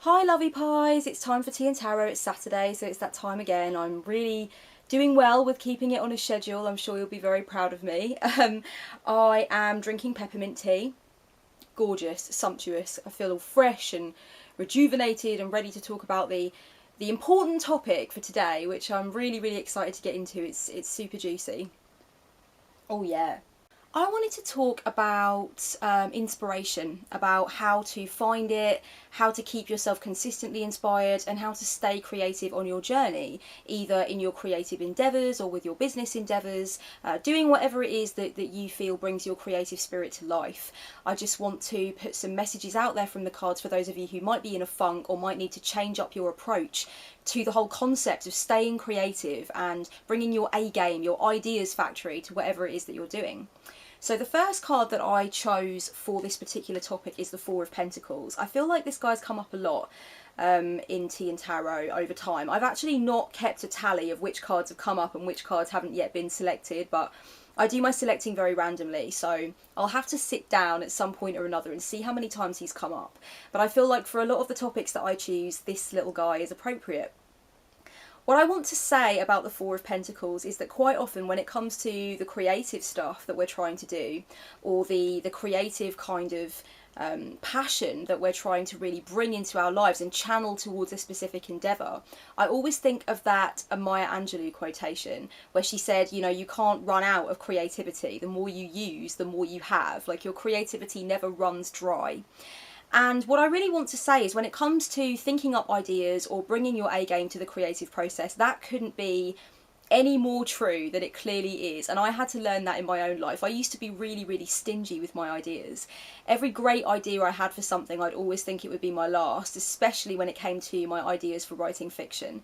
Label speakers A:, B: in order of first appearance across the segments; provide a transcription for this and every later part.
A: Hi lovely pies, it's time for tea and tarot. It's Saturday, so it's that time again. I'm really doing well with keeping it on a schedule. I'm sure you'll be very proud of me. I am drinking peppermint tea. Gorgeous, sumptuous. I feel all fresh and rejuvenated and ready to talk about the important topic for today, which I'm really excited to get into. It's super juicy. Oh yeah. I wanted to talk about inspiration, about how to find it, how to keep yourself consistently inspired, and how to stay creative on your journey, either in your creative endeavours or with your business endeavours, doing whatever it is that you feel brings your creative spirit to life. I just want to put some messages out there from the cards for those of you who might be in a funk or might need to change up your approach to the whole concept of staying creative and bringing your A game, your ideas factory to whatever it is that you're doing. So the first card that I chose for this particular topic is the Four of Pentacles. I feel like this guy's come up a lot in tea and tarot over time. I've actually not kept a tally of which cards have come up and which cards haven't yet been selected, but I do my selecting very randomly, so I'll have to sit down at some point or another and see how many times he's come up. But I feel like for a lot of the topics that I choose, this little guy is appropriate. What I want to say about the Four of Pentacles is that quite often when it comes to the creative stuff that we're trying to do, or the creative kind of passion that we're trying to really bring into our lives and channel towards a specific endeavour, I always think of that Maya Angelou quotation where she said, you know, you can't run out of creativity. The more you use, the more you have. Like, your creativity never runs dry. And what I really want to say is when it comes to thinking up ideas or bringing your A game to the creative process, that couldn't be any more true than it clearly is. And I had to learn that in my own life. I used to be really stingy with my ideas. Every great idea I had for something, I'd always think it would be my last, especially when it came to my ideas for writing fiction.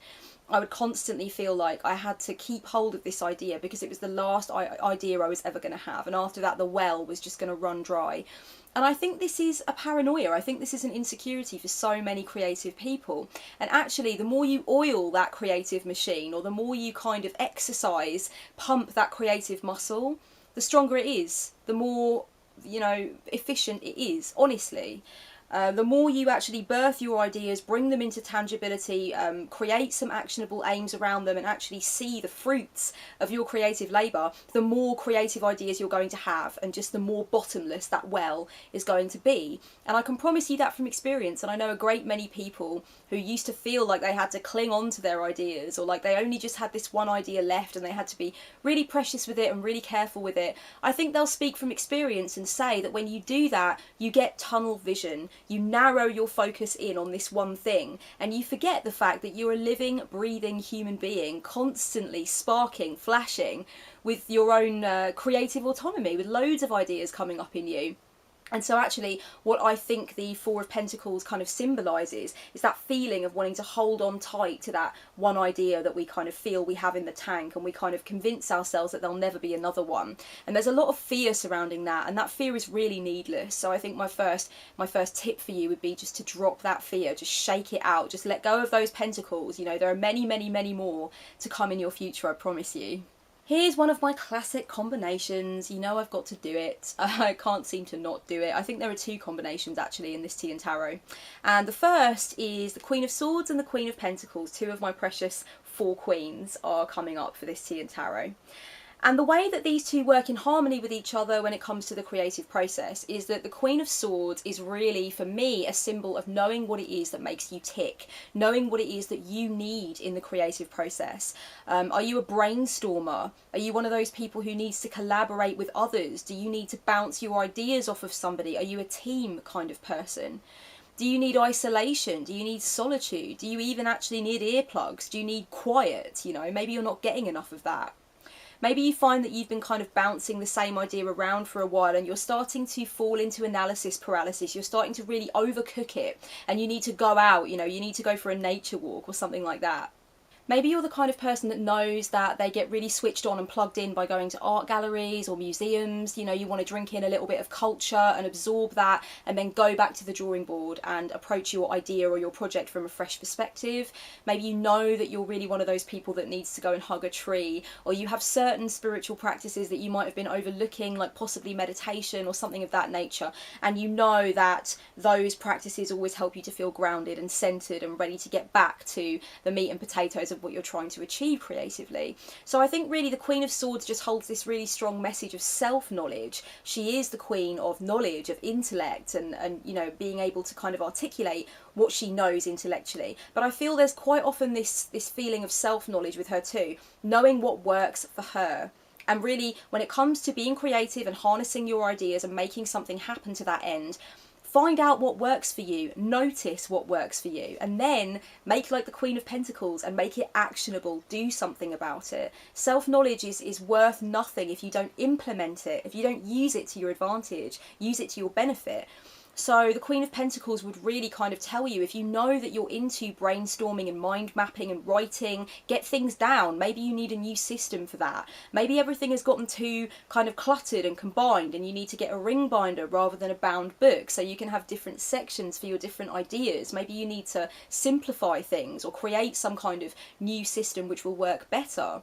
A: I would constantly feel like I had to keep hold of this idea because it was the last idea I was ever going to have. And after that, the well was just going to run dry. And I think this is a paranoia. I think this is an insecurity for so many creative people. And actually, the more you oil that creative machine, or the more you kind of exercise, pump that creative muscle, the stronger it is, the more, you know, efficient it is, honestly. The more you actually birth your ideas, bring them into tangibility, create some actionable aims around them and actually see the fruits of your creative labour, the more creative ideas you're going to have, and just the more bottomless that well is going to be. And I can promise you that from experience. And I know a great many people who used to feel like they had to cling on to their ideas, or like they only just had this one idea left and they had to be really precious with it and really careful with it. I think they'll speak from experience and say that when you do that, you get tunnel vision. You narrow your focus in on this one thing, and you forget the fact that you're a living, breathing human being, constantly sparking, flashing with your own creative autonomy, with loads of ideas coming up in you. And so actually what I think the Four of Pentacles kind of symbolises is that feeling of wanting to hold on tight to that one idea that we kind of feel we have in the tank, and we kind of convince ourselves that there'll never be another one. And there's a lot of fear surrounding that, and that fear is really needless. So I think my first tip for you would be just to drop that fear, just shake it out, just let go of those pentacles. You know, there are many more to come in your future, I promise you. Here's one of my classic combinations. You know I've got to do it. I can't seem to not do it. I think there are two combinations actually in this tea and tarot. And the first is the Queen of Swords and the Queen of Pentacles. Two of my precious four queens are coming up for this tea and tarot. And the way that these two work in harmony with each other when it comes to the creative process is that the Queen of Swords is really, for me, a symbol of knowing what it is that makes you tick, knowing what it is that you need in the creative process. Are you a brainstormer? Are you one of those people who needs to collaborate with others? Do you need to bounce your ideas off of somebody? Are you a team kind of person? Do you need isolation? Do you need solitude? Do you even actually need earplugs? Do you need quiet? You know, maybe you're not getting enough of that. Maybe you find that you've been kind of bouncing the same idea around for a while and you're starting to fall into analysis paralysis. You're starting to really overcook it and you need to go out, you know, you need to go for a nature walk or something like that. Maybe you're the kind of person that knows that they get really switched on and plugged in by going to art galleries or museums. You know, you want to drink in a little bit of culture and absorb that, and then go back to the drawing board and approach your idea or your project from a fresh perspective. Maybe you know that you're really one of those people that needs to go and hug a tree, or you have certain spiritual practices that you might have been overlooking, like possibly meditation or something of that nature, and you know that those practices always help you to feel grounded and centered and ready to get back to the meat and potatoes of what you're trying to achieve creatively. So I think really the Queen of Swords just holds this really strong message of self-knowledge. She is the queen of knowledge, of intellect, and you know, being able to kind of articulate what she knows intellectually. But I feel there's quite often this feeling of self-knowledge with her too, knowing what works for her. And really, when it comes to being creative and harnessing your ideas and making something happen to that end, find out what works for you, notice what works for you, and then make like the Queen of Pentacles and make it actionable, do something about it. Self-knowledge is worth nothing if you don't implement it, if you don't use it to your advantage, use it to your benefit. So the Queen of Pentacles would really kind of tell you, if you know that you're into brainstorming and mind mapping and writing, get things down. Maybe you need a new system for that. Maybe everything has gotten too kind of cluttered and combined, and you need to get a ring binder rather than a bound book so you can have different sections for your different ideas. Maybe you need to simplify things or create some kind of new system which will work better.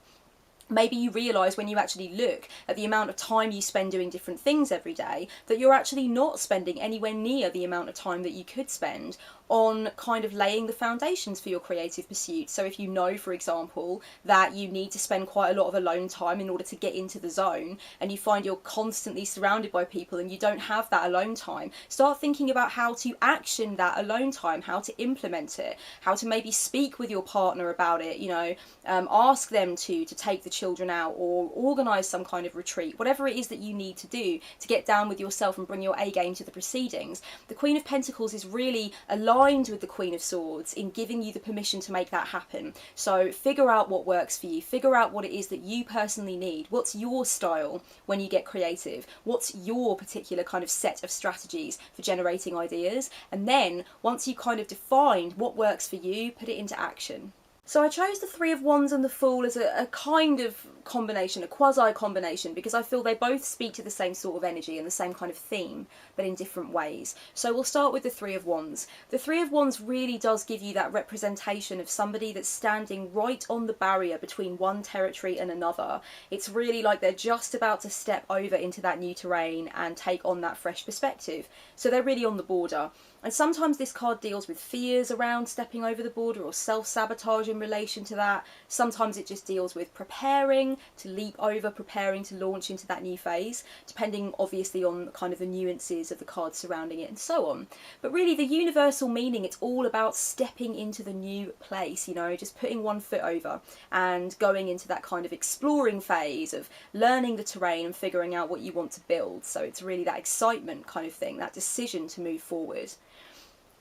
A: Maybe you realise when you actually look at the amount of time you spend doing different things every day that you're actually not spending anywhere near the amount of time that you could spend on kind of laying the foundations for your creative pursuit. So if you know, for example, that you need to spend quite a lot of alone time in order to get into the zone, and you find you're constantly surrounded by people and you don't have that alone time, start thinking about how to action that alone time, how to implement it, how to maybe speak with your partner about it, you know, ask them to take the children out or organise some kind of retreat, whatever it is that you need to do to get down with yourself and bring your A game to the proceedings. The Queen of Pentacles is really aligned with the Queen of Swords in giving you the permission to make that happen. So figure out what works for you, figure out what it is that you personally need, what's your style when you get creative, what's your particular kind of set of strategies for generating ideas, and then once you kind of defined what works for you, put it into action. So I chose the Three of Wands and the Fool as a kind of combination, a quasi-combination, because I feel they both speak to the same sort of energy and the same kind of theme, but in different ways. So we'll start with the Three of Wands. The Three of Wands really does give you that representation of somebody that's standing right on the barrier between one territory and another. It's really like they're just about to step over into that new terrain and take on that fresh perspective. So they're really on the border. And sometimes this card deals with fears around stepping over the border or self-sabotage in relation to that. Sometimes it just deals with preparing to leap over, preparing to launch into that new phase, depending obviously on kind of the nuances of the cards surrounding it and so on. But really the universal meaning, it's all about stepping into the new place, you know, just putting one foot over and going into that kind of exploring phase of learning the terrain and figuring out what you want to build. So it's really that excitement kind of thing, that decision to move forward.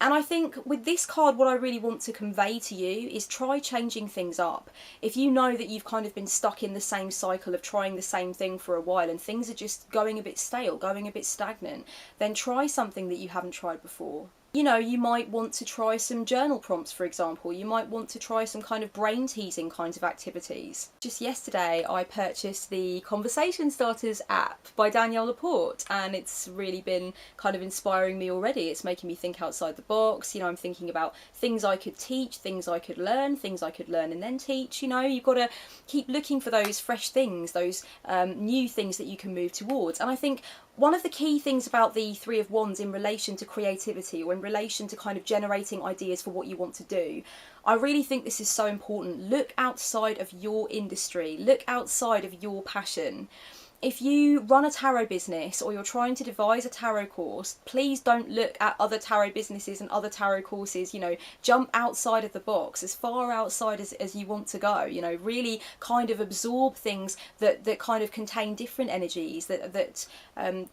A: And I think with this card, what I really want to convey to you is try changing things up. If you know that you've kind of been stuck in the same cycle of trying the same thing for a while and things are just going a bit stale, going a bit stagnant, then try something that you haven't tried before. You know, you might want to try some journal prompts, for example. You might want to try some kind of brain teasing kinds of activities. Just yesterday, I purchased the Conversation Starters app by Danielle Laporte, and it's really been kind of inspiring me already. It's making me think outside the box. You know, I'm thinking about things I could teach, things I could learn and then teach. You know, you've got to keep looking for those fresh things, those new things that you can move towards. And I think one of the key things about the Three of Wands in relation to creativity or in relation to kind of generating ideas for what you want to do, I really think this is so important. Look outside of your industry, look outside of your passion. If you run a tarot business or you're trying to devise a tarot course, please don't look at other tarot businesses and other tarot courses. You know, jump outside of the box, as far outside as you want to go. You know, really kind of absorb things that kind of contain different energies, that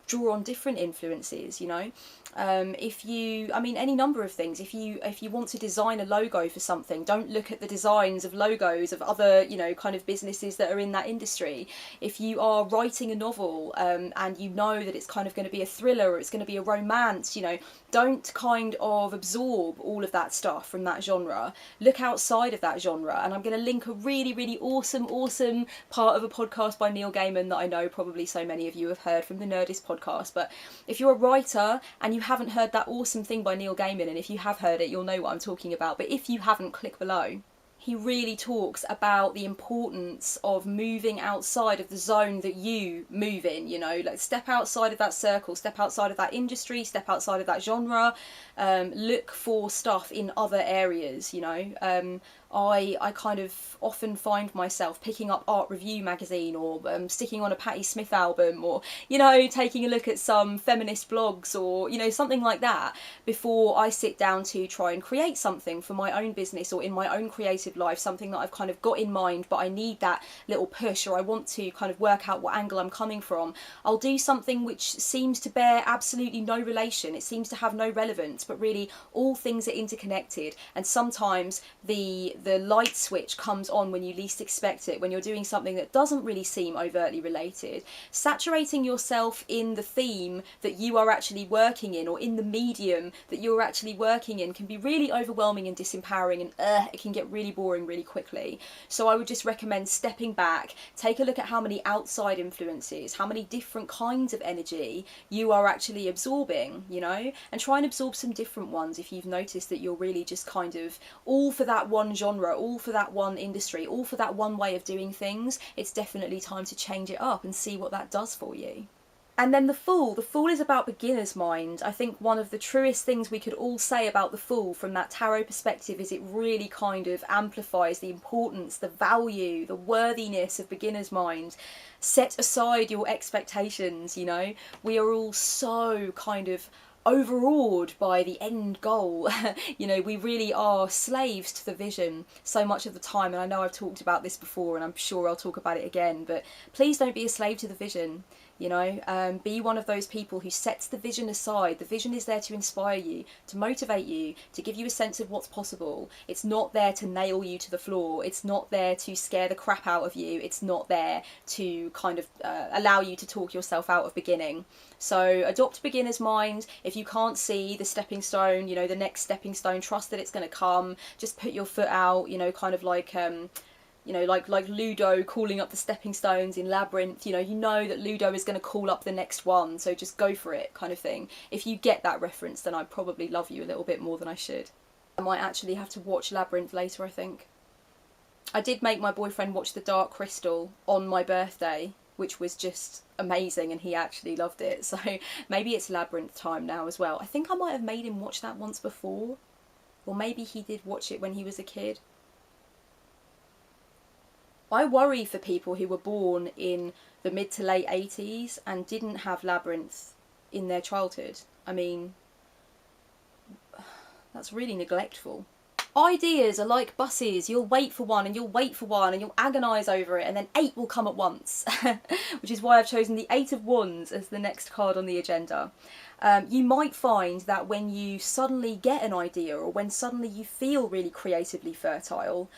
A: draw on different influences, you know. Any number of things. If you want to design a logo for something, don't look at the designs of logos of other, you know, kind of businesses that are in that industry. If you are writing writing a novel, and you know that it's kind of going to be a thriller or it's going to be a romance, you know, don't kind of absorb all of that stuff from that genre. Look outside of that genre, and I'm going to link a really, really awesome part of a podcast by Neil Gaiman that I know probably so many of you have heard from the Nerdist podcast. But if you're a writer and you haven't heard that awesome thing by Neil Gaiman, and if you have heard it, you'll know what I'm talking about, but if you haven't, click below. He really talks about the importance of moving outside of the zone that you move in, you know, like step outside of that circle, step outside of that industry, step outside of that genre, look for stuff in other areas, you know. I kind of often find myself picking up Art Review magazine, or sticking on a Patti Smith album, or, you know, taking a look at some feminist blogs, or, you know, something like that, before I sit down to try and create something for my own business or in my own creative life, something that I've kind of got in mind, but I need that little push, or I want to kind of work out what angle I'm coming from. I'll do something which seems to bear absolutely no relation, it seems to have no relevance, but really all things are interconnected, and sometimes the light switch comes on when you least expect it, when you're doing something that doesn't really seem overtly related. Saturating yourself in the theme that you are actually working in, or in the medium that you're actually working in, can be really overwhelming and disempowering, and it can get really boring really quickly. So I would just recommend stepping back, take a look at how many outside influences, how many different kinds of energy you are actually absorbing, you know, and try and absorb some different ones if you've noticed that you're really just kind of all for that one genre, all for that one industry, all for that one way of doing things. It's definitely time to change it up and see what that does for you. And then the Fool is about beginner's mind. I think one of the truest things we could all say about the Fool from that tarot perspective is it really kind of amplifies the importance, the value, the worthiness of beginner's mind. Set aside your expectations, you know. We are all so kind of overawed by the end goal. You know, we really are slaves to the vision so much of the time, and I know I've talked about this before, and I'm sure I'll talk about it again, but please don't be a slave to the vision. You know, be one of those people who sets the vision aside. The vision is there to inspire you, to motivate you, to give you a sense of what's possible. It's not there to nail you to the floor. It's not there to scare the crap out of you. It's not there to kind of allow you to talk yourself out of beginning. So adopt beginner's mind. If you can't see the stepping stone, you know, the next stepping stone, trust that it's going to come. Just put your foot out, you know, kind of like you know, like Ludo calling up the stepping stones in Labyrinth. You know that Ludo is going to call up the next one, so just go for it, kind of thing. If you get that reference, then I probably love you a little bit more than I should. I might actually have to watch Labyrinth later, I think. I did make my boyfriend watch The Dark Crystal on my birthday, which was just amazing, and he actually loved it. So maybe it's Labyrinth time now as well. I think I might have made him watch that once before, or maybe he did watch it when he was a kid. I worry for people who were born in the mid to late 80s and didn't have Labyrinth in their childhood. I mean, that's really neglectful. Ideas are like buses. You'll wait for one and you'll wait for one and you'll agonise over it, and then 8 will come at once. Which is why I've chosen the 8 of Wands as the next card on the agenda. You might find that when you suddenly get an idea, or when suddenly you feel really creatively fertile,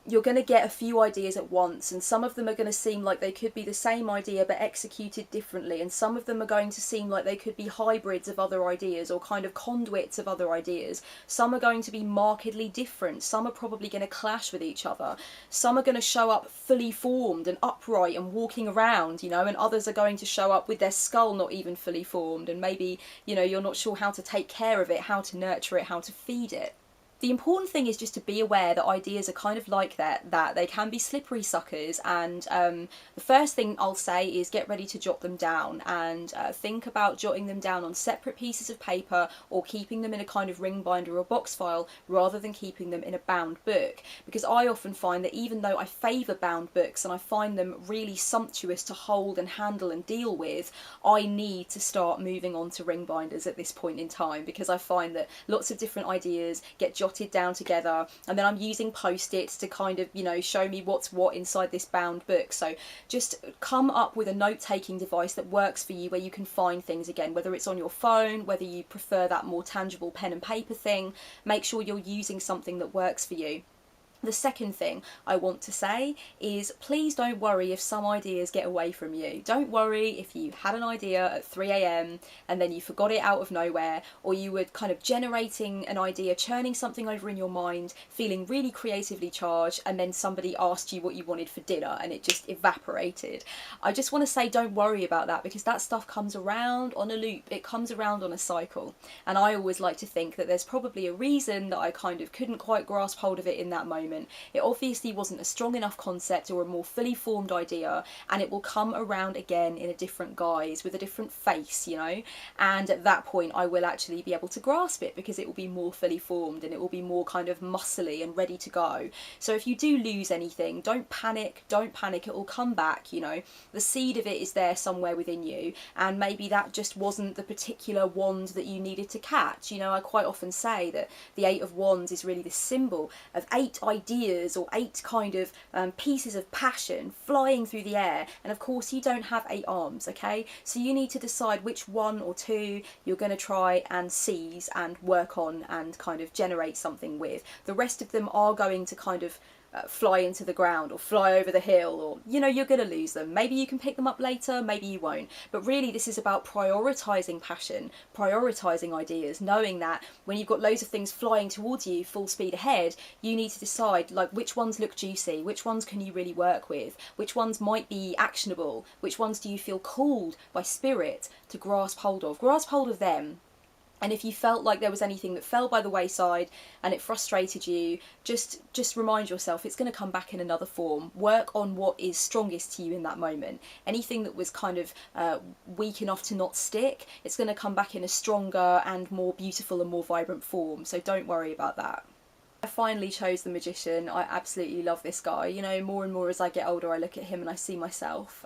A: you're going to get a few ideas at once, and some of them are going to seem like they could be the same idea but executed differently, and some of them are going to seem like they could be hybrids of other ideas, or kind of conduits of other ideas. Some are going to be markedly different, some are probably going to clash with each other, some are going to show up fully formed and upright and walking around, you know, and others are going to show up with their skull not even fully formed, and maybe, you know, you're not sure how to take care of it, how to nurture it, how to feed it. The important thing is just to be aware that ideas are kind of like that they can be slippery suckers, and the first thing I'll say is get ready to jot them down, and think about jotting them down on separate pieces of paper, or keeping them in a kind of ring binder or box file rather than keeping them in a bound book, because I often find that even though I favour bound books and I find them really sumptuous to hold and handle and deal with, I need to start moving on to ring binders at this point in time, because I find that lots of different ideas get jotted down together, and then I'm using post-its to kind of, you know, show me what's what inside this bound book. So just come up with a note-taking device that works for you, where you can find things again, whether it's on your phone, whether you prefer that more tangible pen and paper thing. Make sure you're using something that works for you. The second thing I want to say is please don't worry if some ideas get away from you. Don't worry if you had an idea at 3 a.m. and then you forgot it out of nowhere, or you were kind of generating an idea, churning something over in your mind, feeling really creatively charged, and then somebody asked you what you wanted for dinner and it just evaporated. I just want to say don't worry about that, because that stuff comes around on a loop. It comes around on a cycle. And I always like to think that there's probably a reason that I kind of couldn't quite grasp hold of it in that moment. It obviously wasn't a strong enough concept or a more fully formed idea, and it will come around again in a different guise with a different face, you know, and at that point I will actually be able to grasp it because it will be more fully formed and it will be more kind of muscly and ready to go. So if you do lose anything, don't panic, it will come back, you know. The seed of it is there somewhere within you, and maybe that just wasn't the particular wand that you needed to catch. You know, I quite often say that the Eight of Wands is really the symbol of 8 ideas or 8 kind of pieces of passion flying through the air, and of course you don't have 8 arms, okay? So you need to decide which 1 or 2 you're going to try and seize and work on and kind of generate something with. The rest of them are going to kind of fly into the ground or fly over the hill, or, you know, you're going to lose them. Maybe you can pick them up later, maybe you won't. But really this is about prioritising passion, prioritising ideas, knowing that when you've got loads of things flying towards you full speed ahead, you need to decide like which ones look juicy, which ones can you really work with, which ones might be actionable, which ones do you feel called by spirit to grasp hold of. Grasp hold of them. And if you felt like there was anything that fell by the wayside and it frustrated you, just remind yourself it's going to come back in another form. Work on what is strongest to you in that moment. Anything that was kind of weak enough to not stick, it's going to come back in a stronger and more beautiful and more vibrant form. So don't worry about that. I finally chose the Magician. I absolutely love this guy. You know, more and more as I get older, I look at him and I see myself.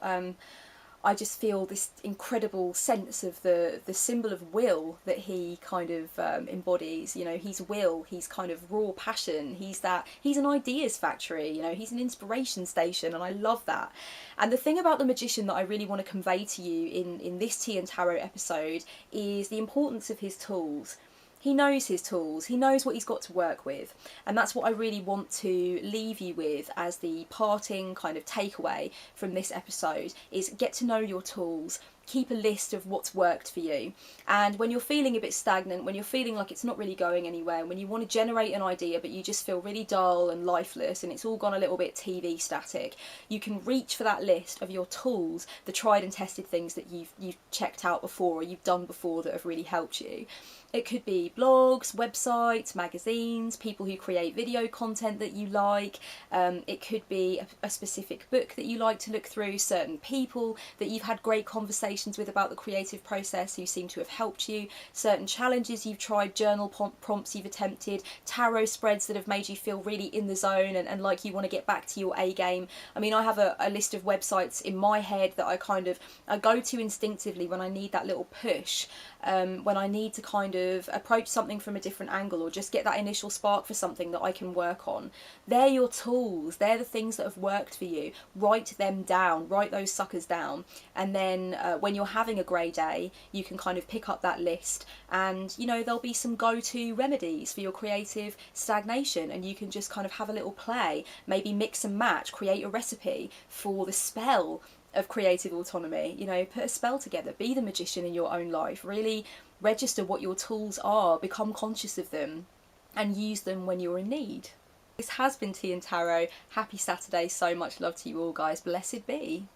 A: I just feel this incredible sense of the symbol of will that he kind of embodies. You know, he's will, he's kind of raw passion, he's an ideas factory, you know, he's an inspiration station, and I love that. And the thing about the Magician that I really want to convey to you in this Tea and Tarot episode is the importance of his tools. He knows his tools, he knows what he's got to work with, and that's what I really want to leave you with as the parting kind of takeaway from this episode, is get to know your tools. Keep a list of what's worked for you, and when you're feeling a bit stagnant, when you're feeling like it's not really going anywhere, when you want to generate an idea but you just feel really dull and lifeless and it's all gone a little bit TV static, you can reach for that list of your tools, the tried and tested things that you've checked out before or you've done before that have really helped you. It could be blogs, websites, magazines, people who create video content that you like. It could be a specific book that you like to look through, certain people that you've had great conversations with about the creative process who seem to have helped you, certain challenges you've tried, journal prompts you've attempted, tarot spreads that have made you feel really in the zone and like you want to get back to your A game. I mean, I have a list of websites in my head that I go to instinctively when I need that little push, when I need to kind of approach something from a different angle or just get that initial spark for something that I can work on. They're your tools, they're the things that have worked for you. Write them down, write those suckers down, and then when you're having a grey day you can kind of pick up that list, and you know, there'll be some go-to remedies for your creative stagnation, and you can just kind of have a little play, maybe mix and match, create a recipe for the spell of creative autonomy. You know, put a spell together, be the magician in your own life, really register what your tools are, become conscious of them and use them when you're in need. This has been Tea and Tarot. Happy Saturday, so much love to you all guys, blessed be.